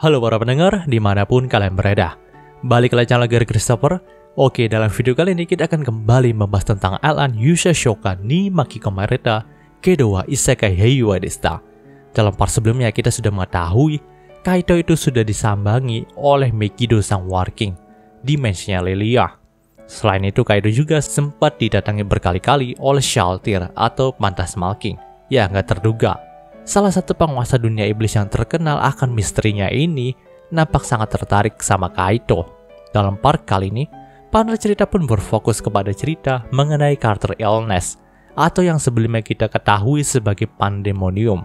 Halo para pendengar, dimanapun kalian berada. Balik lagi channel Gary Christopher. Oke, dalam video kali ini kita akan kembali membahas tentang Alan Yusashoka ni Makikomareta Kedowa Isekai Heiwa Desta. Dalam part sebelumnya kita sudah mengetahui Kaito itu sudah disambangi oleh Megiddo sang War King, dimensinya Lilia. Selain itu Kaito juga sempat didatangi berkali-kali oleh Shaltir atau Phantasmal King. Ya, nggak terduga. Salah satu penguasa dunia iblis yang terkenal akan misterinya ini nampak sangat tertarik sama Kaito. Dalam part kali ini, panel cerita pun berfokus kepada cerita mengenai karakter Illness atau yang sebelumnya kita ketahui sebagai Pandemonium.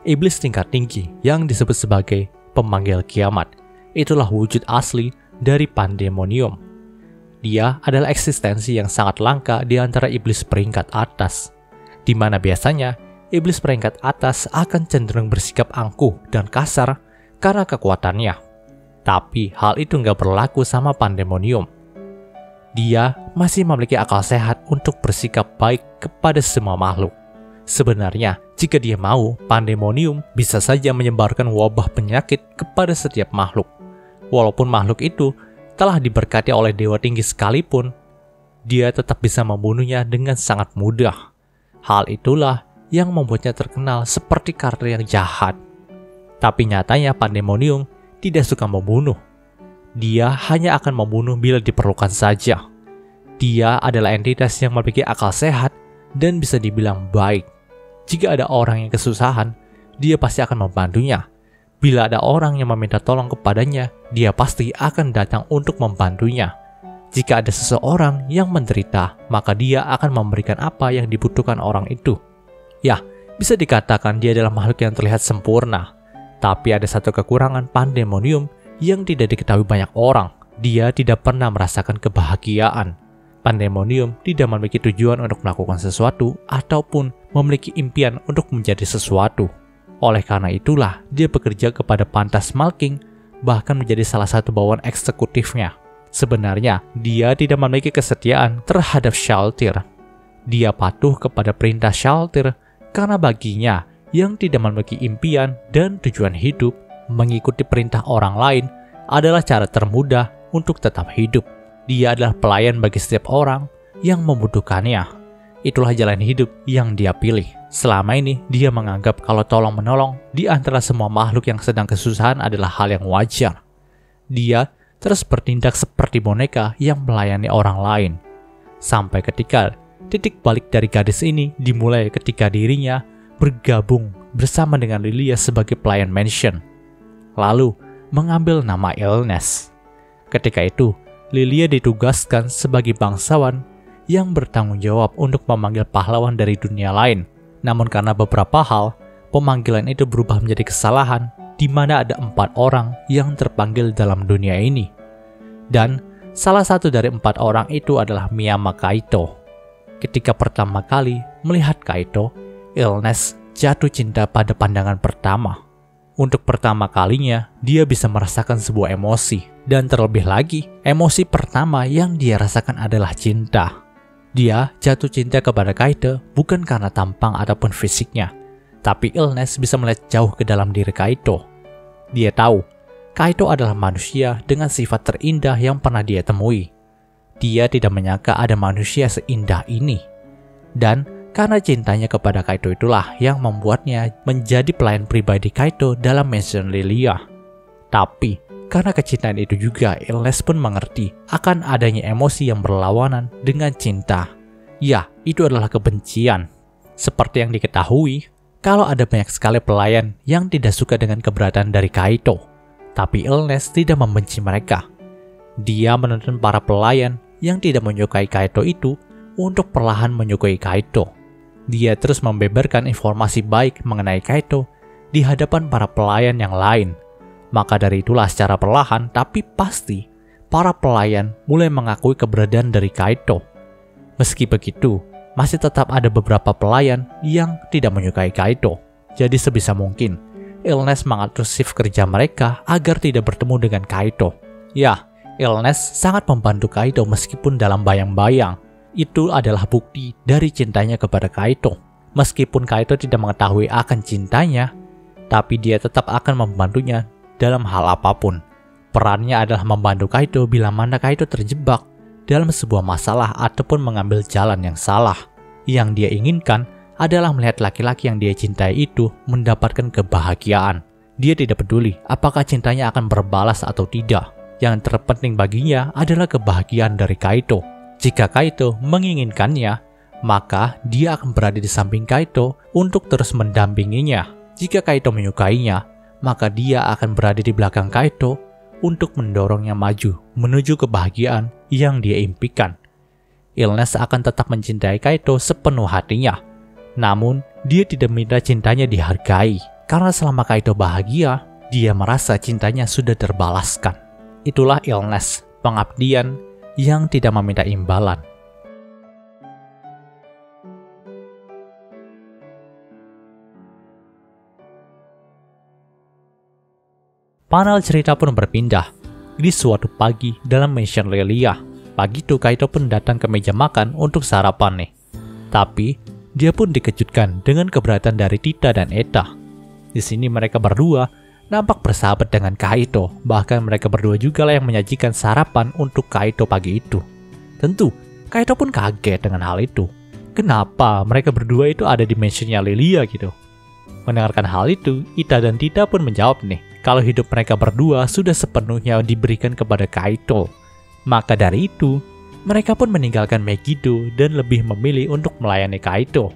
Iblis tingkat tinggi yang disebut sebagai pemanggil kiamat. Itulah wujud asli dari Pandemonium. Dia adalah eksistensi yang sangat langka di antara iblis peringkat atas, di mana biasanya iblis peringkat atas akan cenderung bersikap angkuh dan kasar karena kekuatannya. Tapi hal itu nggak berlaku sama Pandemonium. Dia masih memiliki akal sehat untuk bersikap baik kepada semua makhluk. Sebenarnya, jika dia mau, Pandemonium bisa saja menyebarkan wabah penyakit kepada setiap makhluk. Walaupun makhluk itu telah diberkati oleh dewa tinggi sekalipun, dia tetap bisa membunuhnya dengan sangat mudah. Hal itulah yang membuatnya terkenal seperti karakter yang jahat. Tapi nyatanya Pandemonium tidak suka membunuh. Dia hanya akan membunuh bila diperlukan saja. Dia adalah entitas yang memiliki akal sehat dan bisa dibilang baik. Jika ada orang yang kesusahan, dia pasti akan membantunya. Bila ada orang yang meminta tolong kepadanya, dia pasti akan datang untuk membantunya. Jika ada seseorang yang menderita, maka dia akan memberikan apa yang dibutuhkan orang itu. Ya, bisa dikatakan dia adalah makhluk yang terlihat sempurna. Tapi ada satu kekurangan Pandemonium yang tidak diketahui banyak orang. Dia tidak pernah merasakan kebahagiaan. Pandemonium tidak memiliki tujuan untuk melakukan sesuatu ataupun memiliki impian untuk menjadi sesuatu. Oleh karena itulah, dia bekerja kepada Phantasmal King, bahkan menjadi salah satu bawahan eksekutifnya. Sebenarnya, dia tidak memiliki kesetiaan terhadap Shaltir. Dia patuh kepada perintah Shaltir karena baginya yang tidak memiliki impian dan tujuan hidup, mengikuti perintah orang lain adalah cara termudah untuk tetap hidup. Dia adalah pelayan bagi setiap orang yang membutuhkannya. Itulah jalan hidup yang dia pilih. Selama ini dia menganggap kalau tolong-menolong di antara semua makhluk yang sedang kesusahan adalah hal yang wajar. Dia terus bertindak seperti boneka yang melayani orang lain. Sampai ketika titik balik dari gadis ini dimulai ketika dirinya bergabung bersama dengan Lilia sebagai pelayan mansion, lalu mengambil nama Illness. Ketika itu, Lilia ditugaskan sebagai bangsawan yang bertanggung jawab untuk memanggil pahlawan dari dunia lain. Namun karena beberapa hal, pemanggilan itu berubah menjadi kesalahan di mana ada 4 orang yang terpanggil dalam dunia ini. Dan salah satu dari 4 orang itu adalah Miyama Kaito. Ketika pertama kali melihat Kaito, Illness jatuh cinta pada pandangan pertama. Untuk pertama kalinya, dia bisa merasakan sebuah emosi. Dan terlebih lagi, emosi pertama yang dia rasakan adalah cinta. Dia jatuh cinta kepada Kaito bukan karena tampang ataupun fisiknya. Tapi Illness bisa melihat jauh ke dalam diri Kaito. Dia tahu, Kaito adalah manusia dengan sifat terindah yang pernah dia temui. Dia tidak menyangka ada manusia seindah ini. Dan karena cintanya kepada Kaito itulah yang membuatnya menjadi pelayan pribadi Kaito dalam mansion Lilia. Tapi karena kecintaan itu juga, Illness pun mengerti akan adanya emosi yang berlawanan dengan cinta. Ya, itu adalah kebencian. Seperti yang diketahui, kalau ada banyak sekali pelayan yang tidak suka dengan keberadaan dari Kaito. Tapi Illness tidak membenci mereka. Dia menuntun para pelayan yang tidak menyukai Kaito itu untuk perlahan menyukai Kaito. Dia terus membeberkan informasi baik mengenai Kaito di hadapan para pelayan yang lain. Maka dari itulah secara perlahan tapi pasti, para pelayan mulai mengakui keberadaan dari Kaito. Meski begitu, masih tetap ada beberapa pelayan yang tidak menyukai Kaito. Jadi sebisa mungkin, Illness mengatur shift kerja mereka agar tidak bertemu dengan Kaito. Ya, Illness sangat membantu Kaito meskipun dalam bayang-bayang. Itu adalah bukti dari cintanya kepada Kaito. Meskipun Kaito tidak mengetahui akan cintanya, tapi dia tetap akan membantunya dalam hal apapun. Perannya adalah membantu Kaido bila mana Kaido terjebak dalam sebuah masalah ataupun mengambil jalan yang salah. Yang dia inginkan adalah melihat laki-laki yang dia cintai itu mendapatkan kebahagiaan. Dia tidak peduli apakah cintanya akan berbalas atau tidak. Yang terpenting baginya adalah kebahagiaan dari Kaido. Jika Kaido menginginkannya, maka dia akan berada di samping Kaido untuk terus mendampinginya. Jika Kaido menyukainya, maka dia akan berada di belakang Kaido untuk mendorongnya maju menuju kebahagiaan yang dia impikan. Illness akan tetap mencintai Kaido sepenuh hatinya. Namun, dia tidak minta cintanya dihargai. Karena selama Kaido bahagia, dia merasa cintanya sudah terbalaskan. Itulah illness, pengabdian yang tidak meminta imbalan. Panel cerita pun berpindah. Di suatu pagi dalam mansion Lilia. Pagi itu Kaido pun datang ke meja makan untuk sarapan nih. Tapi, dia pun dikejutkan dengan keberatan dari Tita dan Eta. Di sini mereka berdua nampak bersahabat dengan Kaido. Bahkan mereka berdua juga lah yang menyajikan sarapan untuk Kaido pagi itu. Tentu, Kaido pun kaget dengan hal itu. Kenapa mereka berdua itu ada di mansionnya Lilia gitu? Mendengarkan hal itu, Ita dan Tita pun menjawab nih, kalau hidup mereka berdua sudah sepenuhnya diberikan kepada Kaido. Maka dari itu, mereka pun meninggalkan Megiddo dan lebih memilih untuk melayani Kaido.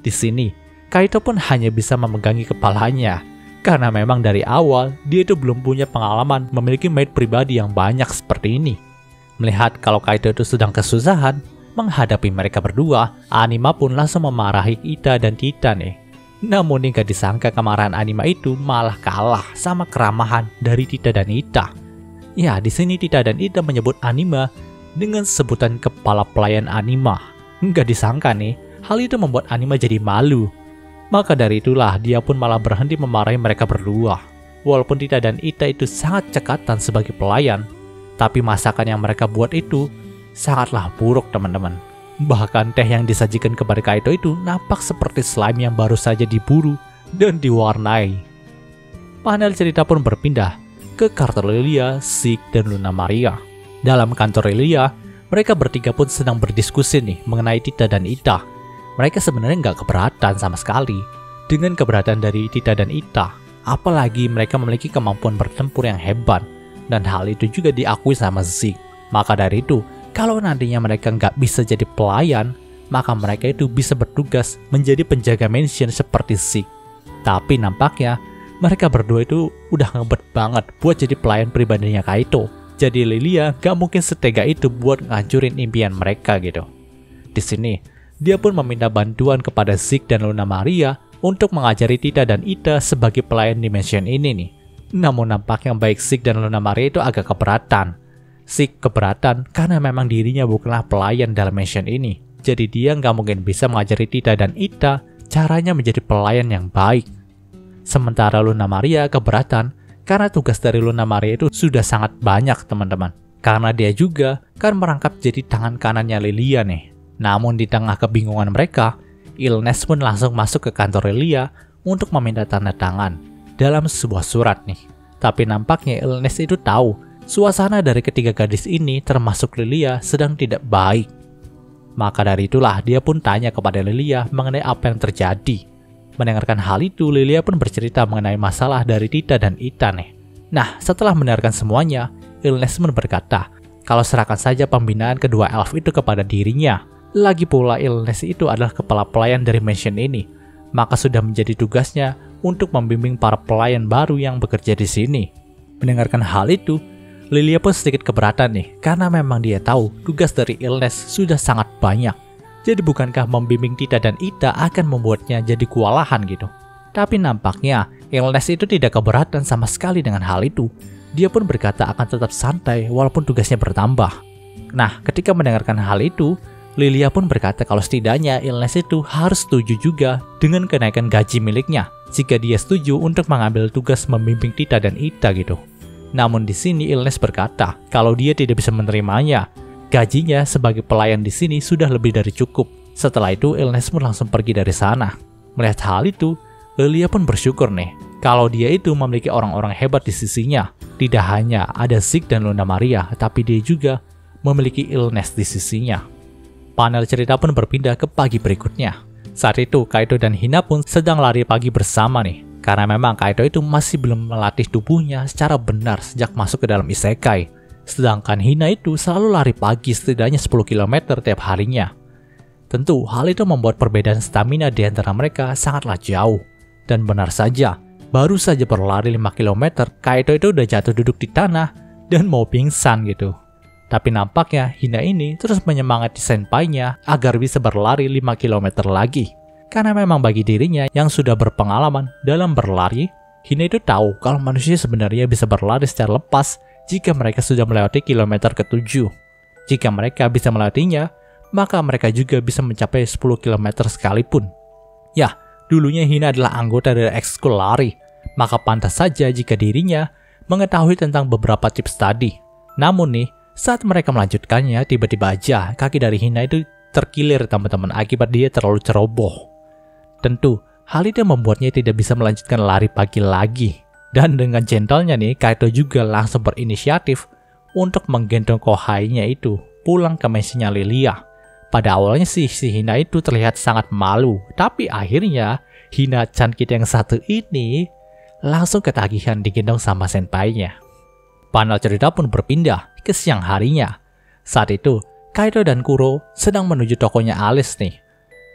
Di sini, Kaido pun hanya bisa memegangi kepalanya, karena memang dari awal dia itu belum punya pengalaman memiliki maid pribadi yang banyak seperti ini. Melihat kalau Kaido itu sedang kesusahan menghadapi mereka berdua, Anima pun langsung memarahi Ita dan Tita nih. Namun gak disangka kemarahan Anima itu malah kalah sama keramahan dari Tita dan Ita. Ya, di sini Tita dan Ita menyebut Anima dengan sebutan kepala pelayan Anima. Gak disangka nih, hal itu membuat Anima jadi malu. Maka dari itulah dia pun malah berhenti memarahi mereka berdua. Walaupun Tita dan Ita itu sangat cekatan sebagai pelayan, tapi masakan yang mereka buat itu sangatlah buruk teman-teman. Bahkan teh yang disajikan kepada Kaido itu nampak seperti slime yang baru saja diburu dan diwarnai. Panel cerita pun berpindah ke kantor Lilia, Zeke, dan Luna Maria. Dalam kantor Lilia, mereka bertiga pun sedang berdiskusi nih mengenai Tita dan Ita. Mereka sebenarnya nggak keberatan sama sekali dengan keberatan dari Tita dan Ita. Apalagi mereka memiliki kemampuan bertempur yang hebat, dan hal itu juga diakui sama Zeke. Maka dari itu, kalau nantinya mereka nggak bisa jadi pelayan, maka mereka itu bisa bertugas menjadi penjaga mansion seperti Zeke. Tapi nampaknya mereka berdua itu udah ngebet banget buat jadi pelayan pribadinya Kaido. Jadi Lilia gak mungkin setega itu buat ngancurin impian mereka gitu. Di sini, dia pun meminta bantuan kepada Zeke dan Luna Maria untuk mengajari Tita dan Ita sebagai pelayan di mansion ini nih. Namun nampaknya baik Zeke dan Luna Maria itu agak keberatan. Zeke keberatan karena memang dirinya bukanlah pelayan dalam mansion ini. Jadi dia nggak mungkin bisa mengajari Tita dan Ita caranya menjadi pelayan yang baik. Sementara Luna Maria keberatan karena tugas dari Luna Maria itu sudah sangat banyak teman-teman. Karena dia juga kan merangkap jadi tangan kanannya Lilia nih. Namun di tengah kebingungan mereka, Illness pun langsung masuk ke kantor Lilia untuk meminta tanda tangan dalam sebuah surat nih. Tapi nampaknya Illness itu tahu suasana dari ketiga gadis ini termasuk Lilia sedang tidak baik. Maka dari itulah dia pun tanya kepada Lilia mengenai apa yang terjadi. Mendengarkan hal itu, Lilia pun bercerita mengenai masalah dari Tita dan Ita nih. Nah, setelah mendengarkan semuanya, Illness pun berkata kalau serahkan saja pembinaan kedua elf itu kepada dirinya. Lagi pula Illness itu adalah kepala pelayan dari mansion ini, maka sudah menjadi tugasnya untuk membimbing para pelayan baru yang bekerja di sini. Mendengarkan hal itu, Lilia pun sedikit keberatan nih, karena memang dia tahu tugas dari Illness sudah sangat banyak. Jadi bukankah membimbing Tita dan Ita akan membuatnya jadi kewalahan gitu? Tapi nampaknya Illness itu tidak keberatan sama sekali dengan hal itu. Dia pun berkata akan tetap santai walaupun tugasnya bertambah. Nah, ketika mendengarkan hal itu, Lilia pun berkata kalau setidaknya Illness itu harus setuju juga dengan kenaikan gaji miliknya jika dia setuju untuk mengambil tugas membimbing Tita dan Ita gitu. Namun di sini Illness berkata kalau dia tidak bisa menerimanya. Gajinya sebagai pelayan di sini sudah lebih dari cukup. Setelah itu Illness pun langsung pergi dari sana. Melihat hal itu, Lia pun bersyukur nih, kalau dia itu memiliki orang-orang hebat di sisinya. Tidak hanya ada Zeke dan Luna Maria, tapi dia juga memiliki Illness di sisinya. Panel cerita pun berpindah ke pagi berikutnya. Saat itu, Kaito dan Hina pun sedang lari pagi bersama nih. Karena memang Kaito itu masih belum melatih tubuhnya secara benar sejak masuk ke dalam isekai. Sedangkan Hina itu selalu lari pagi setidaknya 10 km tiap harinya. Tentu, hal itu membuat perbedaan stamina di antara mereka sangatlah jauh. Dan benar saja, baru saja berlari 5 km, Kaito itu udah jatuh duduk di tanah dan mau pingsan gitu. Tapi nampaknya Hina ini terus menyemangati senpainya agar bisa berlari 5 km lagi. Karena memang bagi dirinya yang sudah berpengalaman dalam berlari, Hina itu tahu kalau manusia sebenarnya bisa berlari secara lepas jika mereka sudah melewati kilometer ke-7. Jika mereka bisa melewatinya, maka mereka juga bisa mencapai 10 km sekalipun. Ya, dulunya Hina adalah anggota dari ekskul lari, maka pantas saja jika dirinya mengetahui tentang beberapa tips tadi. Namun nih, saat mereka melanjutkannya, tiba-tiba aja kaki dari Hina itu terkilir teman-teman akibat dia terlalu ceroboh. Tentu, hal itu membuatnya tidak bisa melanjutkan lari pagi lagi. Dan dengan gentlenya nih, Kaito juga langsung berinisiatif untuk menggendong kohainya itu pulang ke mesinnya Lilia. Pada awalnya sih, si Hina itu terlihat sangat malu. Tapi akhirnya, Hina-chan kita yang satu ini langsung ketagihan digendong sama senpainya. Panel cerita pun berpindah ke siang harinya. Saat itu, Kaito dan Kuro sedang menuju tokonya Alice nih.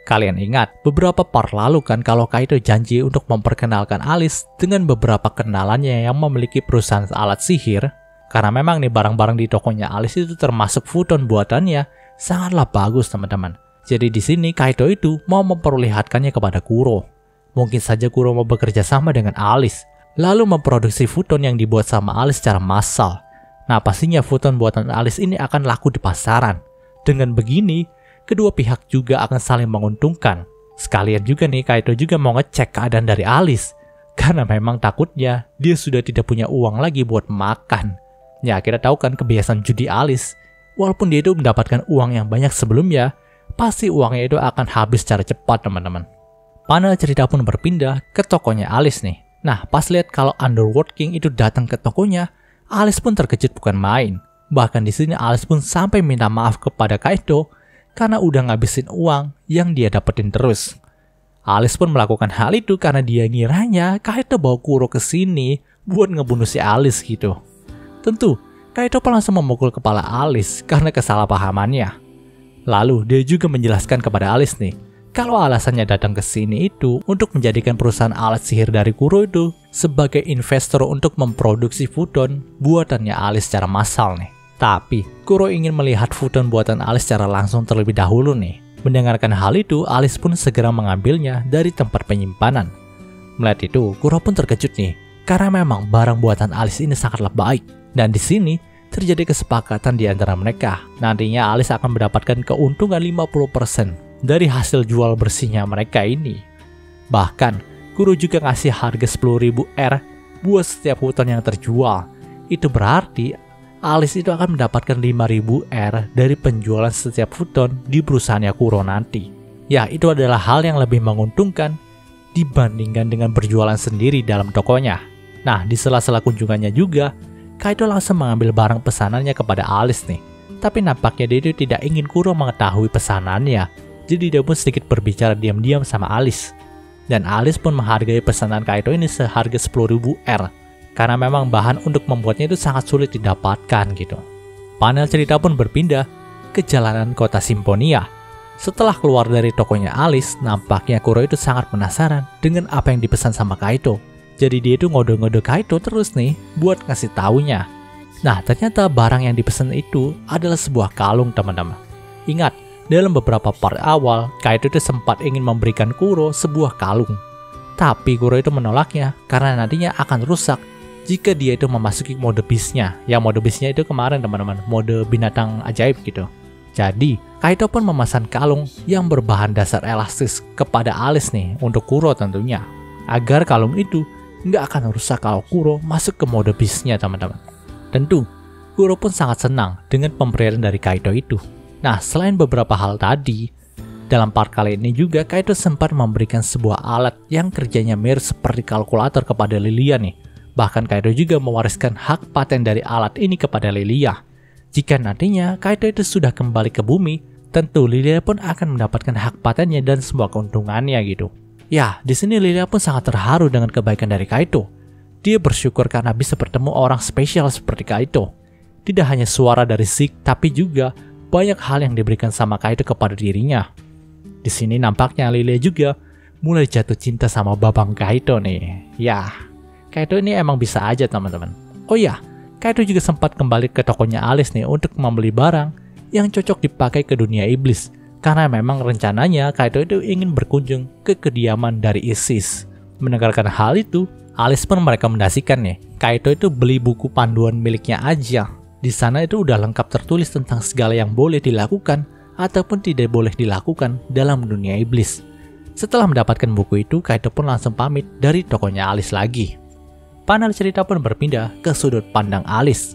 Kalian ingat beberapa part lalu kan kalau Kaito janji untuk memperkenalkan Alice dengan beberapa kenalannya yang memiliki perusahaan alat sihir. Karena memang nih barang-barang di tokonya Alice itu termasuk futon buatannya sangatlah bagus teman-teman. Jadi di sini Kaito itu mau memperlihatkannya kepada Kuro. Mungkin saja Kuro mau bekerja sama dengan Alice, lalu memproduksi futon yang dibuat sama Alice secara massal. Nah pastinya futon buatan Alice ini akan laku di pasaran. Dengan begini, kedua pihak juga akan saling menguntungkan. Sekalian juga nih Kaito juga mau ngecek keadaan dari Alice. Karena memang takutnya dia sudah tidak punya uang lagi buat makan. Ya kita tahu kan kebiasaan judi Alice. Walaupun dia itu mendapatkan uang yang banyak sebelumnya, pasti uangnya itu akan habis secara cepat teman-teman. Panel cerita pun berpindah ke tokonya Alice nih. Nah pas lihat kalau Underworld King itu datang ke tokonya, Alice pun terkejut bukan main. Bahkan di sini Alice pun sampai minta maaf kepada Kaito karena udah ngabisin uang yang dia dapetin terus. Alice pun melakukan hal itu karena dia ngiranya Kaito bawa Kuro ke sini buat ngebunuh si Alice gitu. Tentu, Kaito pun langsung memukul kepala Alice karena kesalahpahamannya. Lalu dia juga menjelaskan kepada Alice nih, kalau alasannya datang ke sini itu untuk menjadikan perusahaan alat sihir dari Kuro itu sebagai investor untuk memproduksi futon buatannya Alice secara massal nih. Tapi, Kuro ingin melihat futon buatan Alice secara langsung terlebih dahulu nih. Mendengarkan hal itu, Alice pun segera mengambilnya dari tempat penyimpanan. Melihat itu, Kuro pun terkejut nih, karena memang barang buatan Alice ini sangatlah baik. Dan di sini, terjadi kesepakatan di antara mereka. Nantinya Alice akan mendapatkan keuntungan 50% dari hasil jual bersihnya mereka ini. Bahkan, Kuro juga ngasih harga 10.000 R buat setiap futon yang terjual. Itu berarti Alice itu akan mendapatkan 5.000 R dari penjualan setiap futon di perusahaannya Kuro nanti. Ya, itu adalah hal yang lebih menguntungkan dibandingkan dengan berjualan sendiri dalam tokonya. Nah, di sela-sela kunjungannya juga, Kaito langsung mengambil barang pesanannya kepada Alice nih. Tapi nampaknya dia itu tidak ingin Kuro mengetahui pesanannya. Jadi dia pun sedikit berbicara diam-diam sama Alice. Dan Alice pun menghargai pesanan Kaito ini seharga 10.000 R. Karena memang bahan untuk membuatnya itu sangat sulit didapatkan gitu. Panel cerita pun berpindah ke jalanan kota Simfonia. Setelah keluar dari tokonya Alice, nampaknya Kuro itu sangat penasaran dengan apa yang dipesan sama Kaito. Jadi dia itu ngode-ngode Kaito terus nih buat ngasih taunya. Nah ternyata barang yang dipesan itu adalah sebuah kalung teman-teman. Ingat, dalam beberapa part awal, Kaito itu sempat ingin memberikan Kuro sebuah kalung. Tapi Kuro itu menolaknya karena nantinya akan rusak jika dia itu memasuki mode beast-nya. Ya mode beast-nya itu kemarin teman-teman, mode binatang ajaib gitu. Jadi Kaito pun memesan kalung yang berbahan dasar elastis kepada Alice nih untuk Kuro tentunya. Agar kalung itu nggak akan rusak kalau Kuro masuk ke mode beast-nya teman-teman. Tentu Kuro pun sangat senang dengan pemberian dari Kaito itu. Nah selain beberapa hal tadi, Dalam part kali ini juga Kaido sempat memberikan sebuah alat yang kerjanya mirip seperti kalkulator kepada Lilia nih. Bahkan Kaido juga mewariskan hak paten dari alat ini kepada Lilia. Jika nantinya Kaido itu sudah kembali ke bumi, tentu Lilia pun akan mendapatkan hak patennya dan semua keuntungannya gitu. Ya, di sini Lilia pun sangat terharu dengan kebaikan dari Kaido. Dia bersyukur karena bisa bertemu orang spesial seperti Kaido. Tidak hanya suara dari Zeke, tapi juga banyak hal yang diberikan sama Kaido kepada dirinya. Di sini nampaknya Lilia juga mulai jatuh cinta sama babang Kaido nih. Ya, Kaido ini emang bisa aja teman-teman. Oh ya, Kaido juga sempat kembali ke tokonya Alice nih untuk membeli barang yang cocok dipakai ke dunia iblis. Karena memang rencananya Kaido itu ingin berkunjung ke kediaman dari Isis. Mendengarkan hal itu, Alice pun merekomendasikan nih, Kaido itu beli buku panduan miliknya aja. Di sana itu udah lengkap tertulis tentang segala yang boleh dilakukan ataupun tidak boleh dilakukan dalam dunia iblis. Setelah mendapatkan buku itu, Kaido pun langsung pamit dari tokonya Alice lagi. Panel cerita pun berpindah ke sudut pandang Alice.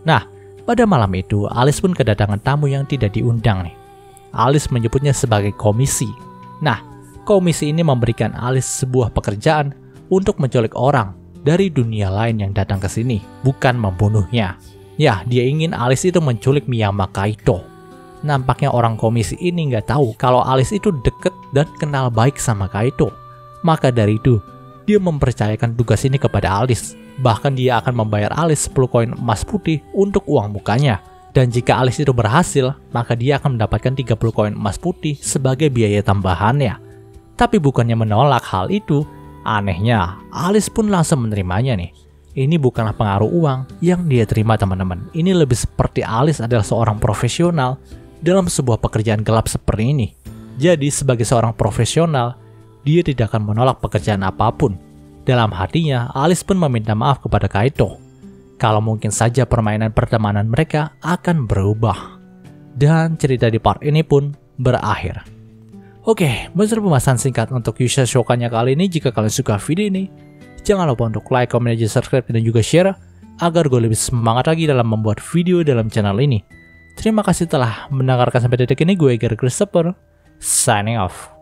Nah, pada malam itu, Alice pun kedatangan tamu yang tidak diundang nih. Alice menyebutnya sebagai komisi. Nah, komisi ini memberikan Alice sebuah pekerjaan untuk menculik orang dari dunia lain yang datang ke sini, bukan membunuhnya. Ya, dia ingin Alice itu menculik Miyama Kaido. Nampaknya orang komisi ini nggak tahu kalau Alice itu deket dan kenal baik sama Kaido. Maka dari itu, dia mempercayakan tugas ini kepada Alice. Bahkan dia akan membayar Alice 10 koin emas putih untuk uang mukanya. Dan jika Alice itu berhasil, maka dia akan mendapatkan 30 koin emas putih sebagai biaya tambahannya. Tapi bukannya menolak hal itu, anehnya Alice pun langsung menerimanya nih. Ini bukanlah pengaruh uang yang dia terima teman-teman. Ini lebih seperti Alice adalah seorang profesional dalam sebuah pekerjaan gelap seperti ini. Jadi sebagai seorang profesional, dia tidak akan menolak pekerjaan apapun. Dalam hatinya, Alice pun meminta maaf kepada Kaido. Kalau mungkin saja permainan pertemanan mereka akan berubah. Dan cerita di part ini pun berakhir. Oke, besar pembahasan singkat untuk Yusha Shokan-nya kali ini. Jika kalian suka video ini, jangan lupa untuk like, comment, dan subscribe, dan juga share agar gue lebih semangat lagi dalam membuat video dalam channel ini. Terima kasih telah mendengarkan sampai detik ini. Gue Eger Christopher, signing off.